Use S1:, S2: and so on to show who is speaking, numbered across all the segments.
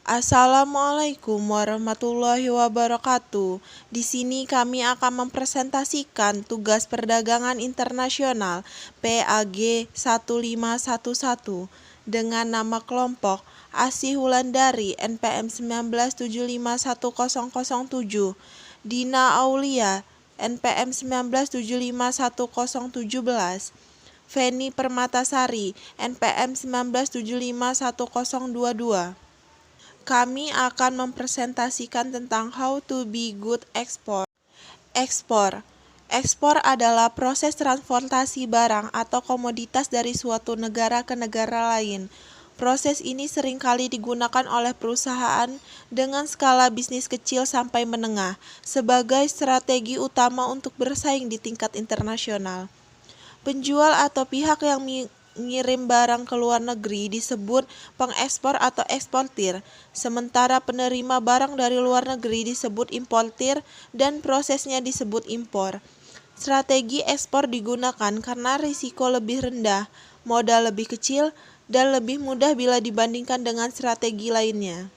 S1: Assalamualaikum warahmatullahi wabarakatuh. Di sini kami akan mempresentasikan tugas perdagangan internasional PAG 1511 dengan nama kelompok Asih Wulandari NPM 19751007, Dina Aulia NPM 19751017, Feni Permatasari NPM 19751022. Kami akan mempresentasikan tentang how to be good export. Ekspor. Ekspor adalah proses transportasi barang atau komoditas dari suatu negara ke negara lain. Proses ini seringkali digunakan oleh perusahaan dengan skala bisnis kecil sampai menengah sebagai strategi utama untuk bersaing di tingkat internasional. Penjual atau pihak yang mengirim barang ke luar negeri disebut pengekspor atau eksportir, sementara penerima barang dari luar negeri disebut importir dan prosesnya disebut impor. Strategi ekspor digunakan karena risiko lebih rendah, modal lebih kecil, dan lebih mudah bila dibandingkan dengan strategi lainnya.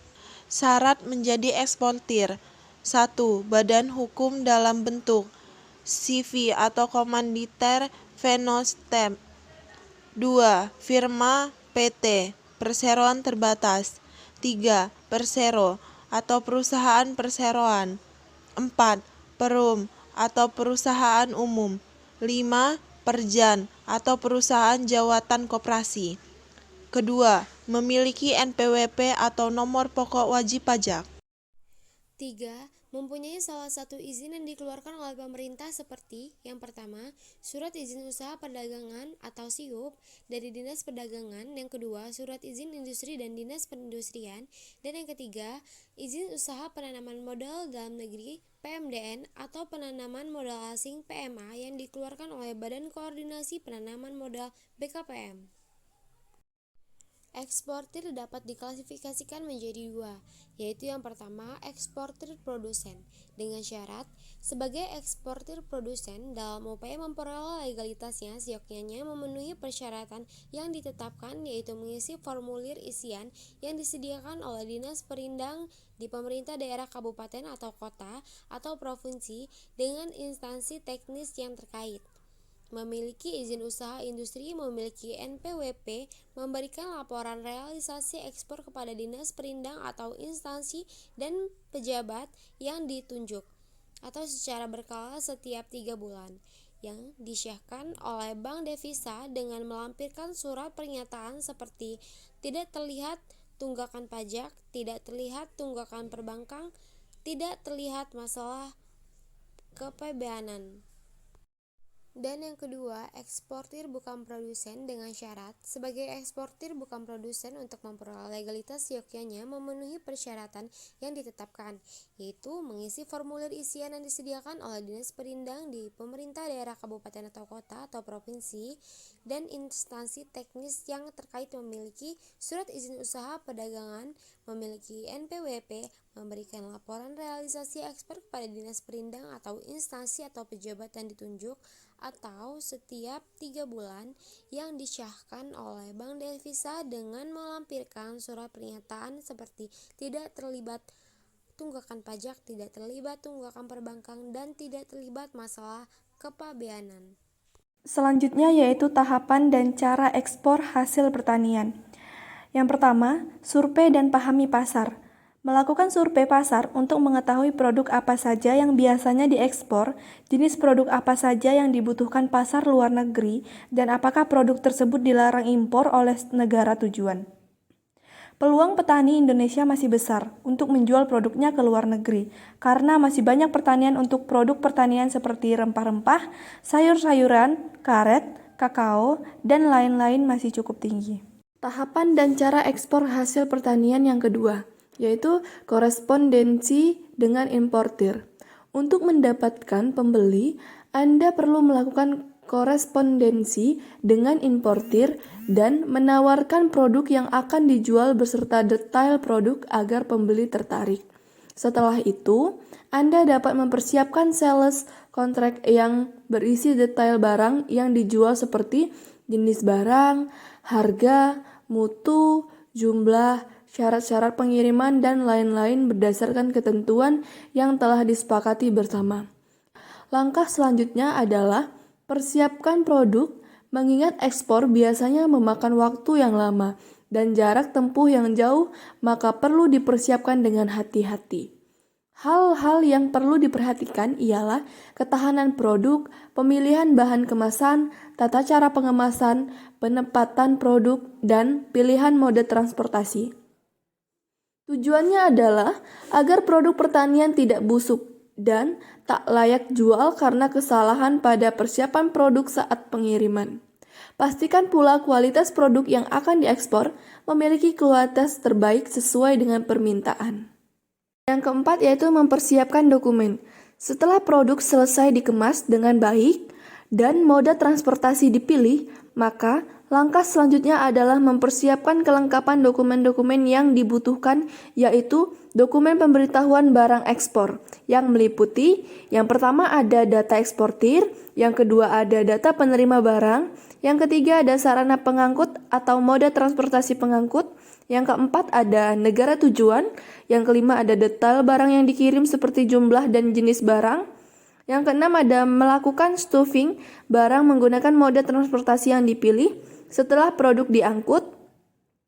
S1: Syarat menjadi eksportir: 1. Badan hukum dalam bentuk CV atau komanditer Fenostem. 2. Firma PT Perseroan terbatas. 3. Persero atau perusahaan perseroan. 4. Perum atau perusahaan umum. 5. Perjan atau perusahaan jawatan koperasi. Kedua, memiliki NPWP atau nomor pokok wajib pajak.
S2: 3. Mempunyai salah satu izin yang dikeluarkan oleh pemerintah seperti yang pertama, Surat Izin Usaha Perdagangan atau SIUP dari Dinas Perdagangan, yang kedua, Surat Izin Industri dan Dinas Perindustrian, dan yang ketiga, Izin Usaha Penanaman Modal Dalam Negeri PMDN atau Penanaman Modal Asing PMA yang dikeluarkan oleh Badan Koordinasi Penanaman Modal BKPM. Eksportir dapat diklasifikasikan menjadi dua, yaitu yang pertama eksportir produsen, dengan syarat sebagai eksportir produsen dalam upaya memperoleh legalitasnya seyogyanya memenuhi persyaratan yang ditetapkan, yaitu mengisi formulir isian yang disediakan oleh Dinas Perindang di pemerintah daerah kabupaten atau kota atau provinsi dengan instansi teknis yang terkait. Memiliki izin usaha industri, memiliki NPWP, memberikan laporan realisasi ekspor kepada Dinas Perindang atau instansi dan pejabat yang ditunjuk, atau secara berkala setiap 3 bulan, yang disyahkan oleh Bank Devisa dengan melampirkan surat pernyataan seperti tidak terlihat tunggakan pajak, tidak terlihat tunggakan perbankan, tidak terlihat masalah kepabeanan. Dan yang kedua, eksportir bukan produsen, dengan syarat sebagai eksportir bukan produsen untuk memperoleh legalitas seyogyanya memenuhi persyaratan yang ditetapkan, yaitu mengisi formulir isian yang disediakan oleh Dinas Perindang di pemerintah daerah kabupaten atau kota atau provinsi dan instansi teknis yang terkait, memiliki surat izin usaha perdagangan, memiliki NPWP, memberikan laporan realisasi ekspor kepada Dinas Perindang atau instansi atau pejabat yang ditunjuk atau setiap 3 bulan, yang disyahkan oleh Bank Devisa dengan melampirkan surat pernyataan seperti tidak terlibat tunggakan pajak, tidak terlibat tunggakan perbankan, dan tidak terlibat masalah kepabeanan.
S3: Selanjutnya yaitu tahapan dan cara ekspor hasil pertanian. Yang pertama, survei dan pahami pasar. Melakukan survei pasar untuk mengetahui produk apa saja yang biasanya diekspor, jenis produk apa saja yang dibutuhkan pasar luar negeri, dan apakah produk tersebut dilarang impor oleh negara tujuan. Peluang petani Indonesia masih besar untuk menjual produknya ke luar negeri, karena masih banyak pertanian untuk produk pertanian seperti rempah-rempah, sayur-sayuran, karet, kakao, dan lain-lain masih cukup tinggi. Tahapan dan cara ekspor hasil pertanian yang kedua, yaitu korespondensi dengan importir. Untuk mendapatkan pembeli, Anda perlu melakukan korespondensi dengan importir dan menawarkan produk yang akan dijual beserta detail produk agar pembeli tertarik. Setelah itu, Anda dapat mempersiapkan sales kontrak yang berisi detail barang yang dijual seperti jenis barang, harga, mutu, jumlah, syarat-syarat pengiriman, dan lain-lain berdasarkan ketentuan yang telah disepakati bersama. Langkah selanjutnya adalah persiapkan produk, mengingat ekspor biasanya memakan waktu yang lama dan jarak tempuh yang jauh, maka perlu dipersiapkan dengan hati-hati. Hal-hal yang perlu diperhatikan ialah ketahanan produk, pemilihan bahan kemasan, tata cara pengemasan, penempatan produk, dan pilihan mode transportasi. Tujuannya adalah agar produk pertanian tidak busuk dan tak layak jual karena kesalahan pada persiapan produk saat pengiriman. Pastikan pula kualitas produk yang akan diekspor memiliki kualitas terbaik sesuai dengan permintaan. Yang keempat yaitu mempersiapkan dokumen. Setelah produk selesai dikemas dengan baik dan mode transportasi dipilih, maka langkah selanjutnya adalah mempersiapkan kelengkapan dokumen-dokumen yang dibutuhkan, yaitu dokumen pemberitahuan barang ekspor yang meliputi yang pertama ada data eksportir, yang kedua ada data penerima barang, yang ketiga ada sarana pengangkut atau mode transportasi pengangkut, yang keempat ada negara tujuan, yang kelima ada detail barang yang dikirim seperti jumlah dan jenis barang, yang keenam ada melakukan stuffing barang menggunakan mode transportasi yang dipilih setelah produk diangkut.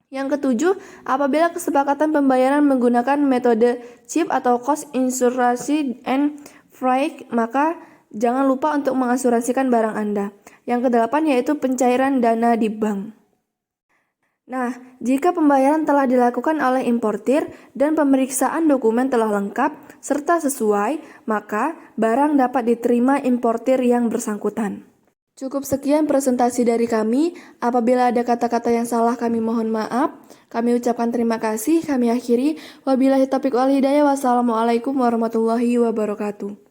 S3: Yang ketujuh, apabila kesepakatan pembayaran menggunakan metode chip atau cost insurance and freight, maka jangan lupa untuk mengasuransikan barang Anda. Yang kedelapan yaitu pencairan dana di bank. Nah, jika pembayaran telah dilakukan oleh importir dan pemeriksaan dokumen telah lengkap serta sesuai, maka barang dapat diterima importir yang bersangkutan. Cukup sekian presentasi dari kami. Apabila ada kata-kata yang salah, kami mohon maaf. Kami ucapkan terima kasih. Kami akhiri. Wabillahi taufiq wal hidayah. Wassalamualaikum warahmatullahi wabarakatuh.